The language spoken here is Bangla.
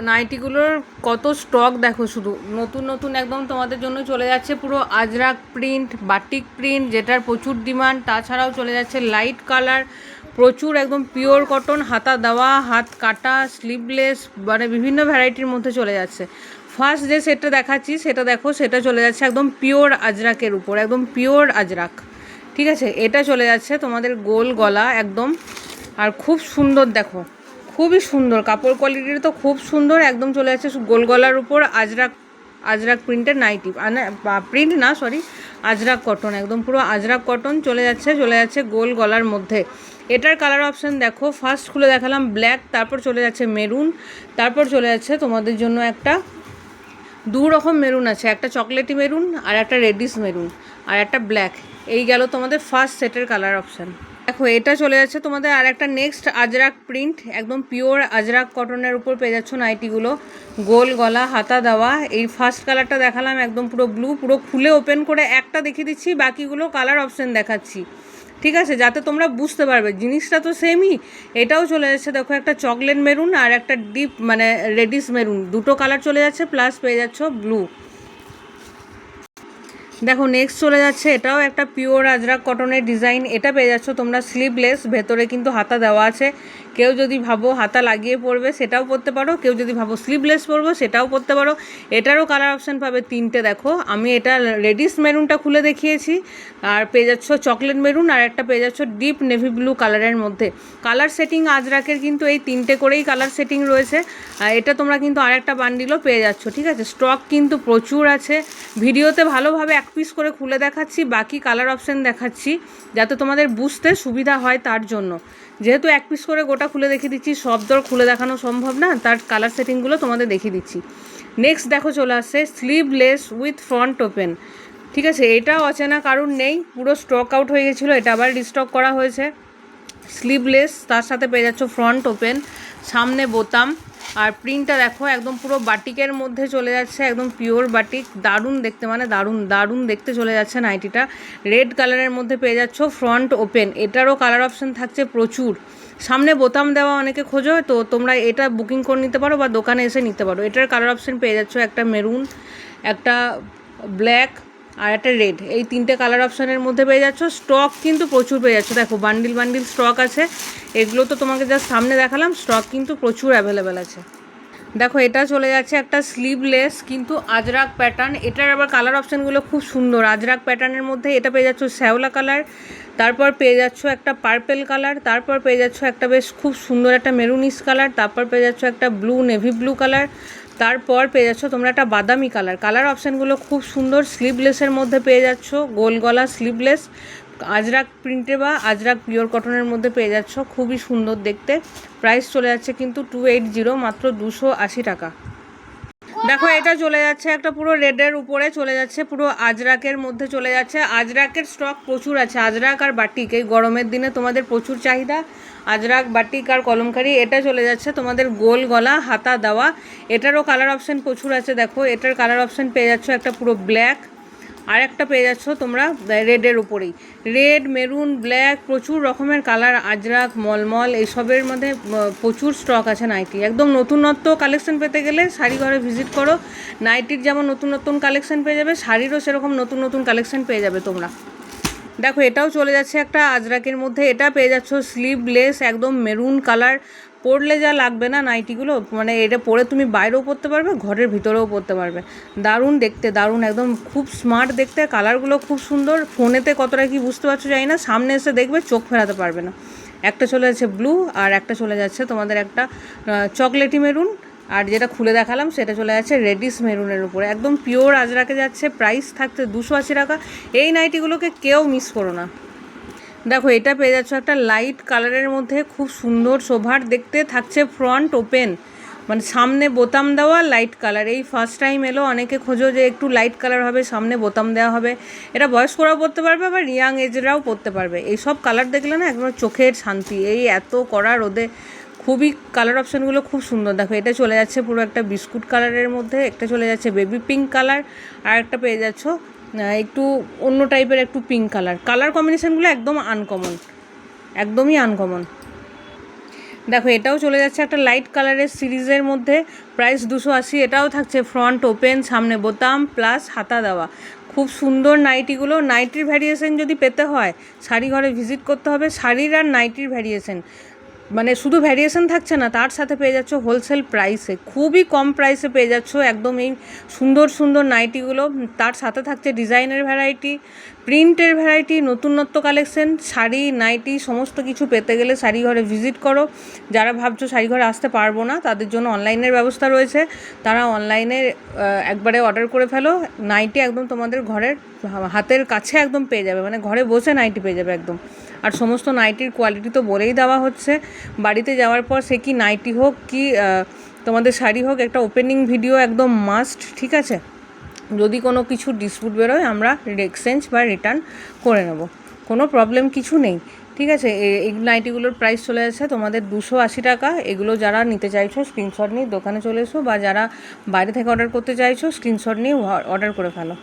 নাইটিগুলোর কত স্টক দেখো, শুধু নতুন নতুন একদম তোমাদের জন্য চলে যাচ্ছে পুরো আজরাক প্রিন্ট, বাটিক প্রিন্ট, যেটার প্রচুর ডিমান্ড। তাছাড়াও চলে যাচ্ছে লাইট কালার, প্রচুর একদম পিওর কটন, হাতা দেওয়া, হাত কাটা, স্লিভলেস, মানে বিভিন্ন ভ্যারাইটির মধ্যে চলে যাচ্ছে। ফার্স্ট যে সেটটা দেখাচ্ছি সেটা দেখো, সেটা চলে যাচ্ছে একদম পিওর আজরাকের উপর, একদম পিওর আজরাক, ঠিক আছে। এটা চলে যাচ্ছে তোমাদের গোল গলা একদম, আর খুব সুন্দর দেখো, খুবই সুন্দর কাপড় কোয়ালিটির, তো খুব সুন্দর একদম চলে যাচ্ছে গোল গলার উপর আজরাক, আজরাক প্রিন্টের নাইটি, মানে প্রিন্ট না সরি, আজরাক কটন, একদম পুরো আজরাক কটন চলে যাচ্ছে গোল গলার মধ্যে। এটার কালার অপশান দেখো, ফার্স্ট খুলে দেখালাম ব্ল্যাক, তারপর চলে যাচ্ছে মেরুন, তারপর চলে যাচ্ছে তোমাদের জন্য একটা দু রকম মেরুন আছে, একটা চকলেটি মেরুন আর একটা রেডিশ মেরুন আর একটা ব্ল্যাক। এই গেল তোমাদের ফার্স্ট সেটের কালার অপশান। দেখো এটা চলে যাচ্ছে তোমাদের আর একটা নেক্সট আজরাক প্রিন্ট, একদম পিওর আজরাক কটনের উপর পেয়ে যাচ্ছ নাইটিগুলো, গোল গলা, হাতা দেওয়া। এই ফার্স্ট কালারটা দেখালাম একদম পুরো ব্লু, পুরো খুলে ওপেন করে একটা দেখিয়ে দিচ্ছি, বাকিগুলো কালার অপশান দেখাচ্ছি, ঠিক আছে, যাতে তোমরা বুঝতে পারবে জিনিসটা তো সেমই। এটাও চলে যাচ্ছে দেখো একটা চকলেট মেরুন আর একটা ডিপ মানে রেডিশ মেরুন, দুটো কালার চলে যাচ্ছে, প্লাস পেয়ে যাচ্ছ ব্লু। দেখো নেক্সট চলে যাচ্ছে, এটাও একটা পিওর আজরাক কটনের ডিজাইন, এটা পেয়ে যাচ্ছ তোমরা স্লিভলেস, ভেতরে কিন্তু হাতা দেওয়া আছে। কেউ যদি ভাবো হাতা লাগিয়ে পরবে সেটাও পরতে পারো, কেউ যদি ভাবো স্লিভলেস পরবো সেটাও পরতে পারো। এটারও কালার অপশান পাবে তিনটে, দেখো আমি এটা রেডিশ মেরুনটা খুলে দেখিয়েছি, আর পেয়ে যাচ্ছ চকলেট মেরুন, আর একটা পেয়ে যাচ্ছ ডিপ নেভি ব্লু কালারের মধ্যে। কালার সেটিং আজরাকের কিন্তু এই তিনটে করেই কালার সেটিং রয়েছে, আর এটা তোমরা কিন্তু আর একটা বান্ডিলও পেয়ে যাচ্ছ, ঠিক আছে। স্টক কিন্তু প্রচুর আছে, ভিডিওতে ভালোভাবে এক পিস করে খুলে দেখাচ্ছি, বাকি কালার অপশান দেখাচ্ছি যাতে তোমাদের বুঝতে সুবিধা হয়, তার জন্য। যেহেতু এক পিস করে গোটা খুলে দেখিয়ে দিচ্ছি, সব দর খুলে দেখানো সম্ভব না, তার কালার সেটিংগুলো তোমাদের দেখিয়ে দিচ্ছি। নেক্সট দেখো চলে আসছে স্লিভলেস উইথ ফ্রন্ট ওপেন, ঠিক আছে। এটাও অচেনা কারণ নেই, পুরো স্টক আউট হয়ে গেছিলো, এটা আবার রিস্টক করা হয়েছে। স্লিভলেস, তার সাথে পেয়ে যাচ্ছ ফ্রন্ট ওপেন, সামনে বোতাম, আর প্রিন্টটা দেখো একদম পুরো বাটিকের মধ্যে চলে যাচ্ছে, একদম পিওর বাটিক, দারুণ দেখতে, মানে দারুণ দারুণ দেখতে চলে যাচ্ছে নাইটিটা। রেড কালারের মধ্যে পেয়ে যাচ্ছ ফ্রন্ট ওপেন, এটারও কালার অপশান থাকছে প্রচুর। সামনে বোতাম দেওয়া অনেকে খোঁজো, তো তোমরা এটা বুকিং করে নিতে পারো বা দোকানে এসে নিতে পারো। এটার কালার অপশান পেয়ে যাচ্ছ একটা মেরুন, একটা ব্ল্যাক আর একটা রেড, এই তিনটে কালার অপশানের মধ্যে পেয়ে যাচ্ছ। স্টক কিন্তু প্রচুর পেয়ে যাচ্ছ, দেখো বান্ডিল বান্ডিল স্টক আছে, এগুলো তো তোমাকে জাস্ট সামনে দেখালাম, স্টক কিন্তু প্রচুর অ্যাভেলেবেল আছে। দেখো এটা চলে যাচ্ছে একটা স্লিভলেস কিন্তু আজরাক প্যাটার্ন, এটার আবার কালার অপশানগুলো খুব সুন্দর। আজরাক প্যাটার্নের মধ্যে এটা পেয়ে যাচ্ছ শ্যাওলা কালার, তারপর পেয়ে যাচ্ছ একটা পার্পেল কালার, তারপর পেয়ে যাচ্ছ একটা বেশ খুব সুন্দর একটা মেরুনিশ কালার, তারপর পেয়ে যাচ্ছ একটা ব্লু নেভি ব্লু কালার, তারপর পেয়ে যাচ্ছ তোমরা একটা বাদামি কালার। কালার অপশানগুলো খুব সুন্দর। স্লিভলেসের মধ্যে পেয়ে যাচ্ছ গোল গলা স্লিভলেস, আজরাক প্রিন্টে বা আজরাক পিওর কটনের মধ্যে পেয়ে যাচ্ছ, খুবই সুন্দর দেখতে। প্রাইস চলে যাচ্ছে কিন্তু 280, মাত্র 280 টাকা। দেখো এটা চলে যাচ্ছে একটা পুরো রেডের উপরে চলে যাচ্ছে, পুরো আজরাকের মধ্যে চলে যাচ্ছে। আজরাকের স্টক প্রচুর আছে, আজরাক আর বাটিক এই গরমের দিনে তোমাদের প্রচুর চাহিদা, আজরাক বাটিক আর কলমকারি। এটা চলে যাচ্ছে তোমাদের গোল গলা, হাতা দেওয়া, এটারও কালার অপশান প্রচুর আছে। দেখো এটার কালার অপশান পেয়ে যাচ্ছ একটা পুরো ব্ল্যাক, আর একটা পেয়ে যাচ্ছ তোমরা রেডের উপরেই, রেড মেরুন ব্ল্যাক, প্রচুর রকমের কালার, আজরাক মলমল এইসবের মধ্যে প্রচুর স্টক আছে নাইটি। একদম নতুনত্ব কালেকশন পেতে গেলে শাড়ি ঘরে ভিজিট করো, নাইটির যেমন নতুন নতুন কালেকশন পেয়ে যাবে, শাড়িরও সেরকম নতুন নতুন কালেকশন পেয়ে যাবে তোমরা। দেখো এটাও চলে যাচ্ছে একটা আজরাকের মধ্যে, এটা পেয়ে যাচ্ছ স্লিভলেস, একদম মেরুন কালার, পরলে যা লাগবে না নাইটিগুলো, মানে এটা পরে তুমি বাইরেও পরতে পারবে, ঘরের ভিতরেও পরতে পারবে, দারুণ দেখতে, দারুণ একদম খুব স্মার্ট দেখতে, কালারগুলো খুব সুন্দর। ফোনেতে কতটা কি বুঝতে পারছো জানি না, সামনে এসে দেখবে চোখ ফেরাতে পারবে না। একটা চলে যাচ্ছে ব্লু, আর একটা চলে যাচ্ছে তোমাদের একটা চকলেটি মেরুন, আর যেটা খুলে দেখালাম সেটা চলে যাচ্ছে রেডিশ মেরুনের উপরে, একদম পিওর আজরাকে যাচ্ছে। প্রাইস থাকতে 280 টাকা। এই নাইটিগুলোকে কেউ মিস করো না। দেখো এটা পেয়ে যাচ্ছ একটা লাইট কালারের মধ্যে, খুব সুন্দর সোভার দেখতে, থাকছে ফ্রন্ট ওপেন, মানে সামনে বোতাম দেওয়া লাইট কালার। এই ফার্স্ট টাইম এলো, অনেকে খোঁজো যে একটু লাইট কালার হবে, সামনে বোতাম দেওয়া হবে, এটা বয়স্করাও পরতে পারবে আবার ইয়াং এজরাও পরতে পারবে। এইসব কালার দেখলে না একবার চোখের শান্তি, এই এত কড়া রোদে খুবই কালার অপশানগুলো খুব সুন্দর। দেখো এটা চলে যাচ্ছে পুরো একটা বিস্কুট কালারের মধ্যে, একটা চলে যাচ্ছে বেবি পিঙ্ক কালার, আর একটা পেয়ে যাচ্ছ একটু অন্য টাইপের একটু পিঙ্ক কালার। কালার কম্বিনেশানগুলো একদম আনকমন, একদমই আনকমন। দেখো এটাও চলে যাচ্ছে একটা লাইট কালারের সিরিজের মধ্যে, প্রাইস 280। এটাও থাকছে ফ্রন্ট ওপেন, সামনে বোতাম প্লাস হাতা দেওয়া। খুব সুন্দর নাইটিগুলো। নাইটির ভ্যারিয়েশন যদি পেতে হয় শাড়ি ঘরে ভিজিট করতে হবে। শাড়ির আর নাইটির ভ্যারিয়েশন, মানে শুধু ভ্যারিয়েশন থাকছে না, তার সাথে পেয়ে যাচ্ছ হোলসেল প্রাইসে, খুবই কম প্রাইসে পেয়ে যাচ্ছ একদম এই সুন্দর সুন্দর নাইটিগুলো। তার সাথে থাকছে ডিজাইনের ভ্যারাইটি, প্রিন্টের ভ্যারাইটি, নতুনত্ব কালেকশন। শাড়ি নাইটি সমস্ত কিছু পেতে গেলে শাড়ি ঘরে ভিজিট করো। যারা ভাবছো শাড়ি ঘরে আসতে পারবো না, তাদের জন্য অনলাইনের ব্যবস্থা রয়েছে, তারা অনলাইনে একবারে অর্ডার করে ফেলো। নাইটি একদম তোমাদের ঘরের হাতের কাছে একদম পেয়ে যাবে, মানে ঘরে বসে নাইটি পেয়ে যাবে একদম। আর সমস্ত নাইটির কোয়ালিটি তো বলেই দেওয়া হচ্ছে। বাড়িতে যাওয়ার পর সে কি নাইটি হোক কি তোমাদের শাড়ি হোক, একটা ওপেনিং ভিডিও একদম মাস্ট, ঠিক আছে? যদি কোনো কিছু ডিসপুট বেরোয় আমরা এক্সচেঞ্জ বা রিটার্ন করে নেব, কোনো প্রবলেম কিছু নেই, ঠিক আছে? এই নাইটিগুলোর প্রাইস চলে যাচ্ছে তোমাদের 280 টাকা। এগুলো যারা নিতে চাইছো স্ক্রিনশট নিয়ে দোকানে চলে এসো, বা যারা বাইরে থেকে অর্ডার করতে চাইছো স্ক্রিনশট নিয়ে অর্ডার করে ফেলো।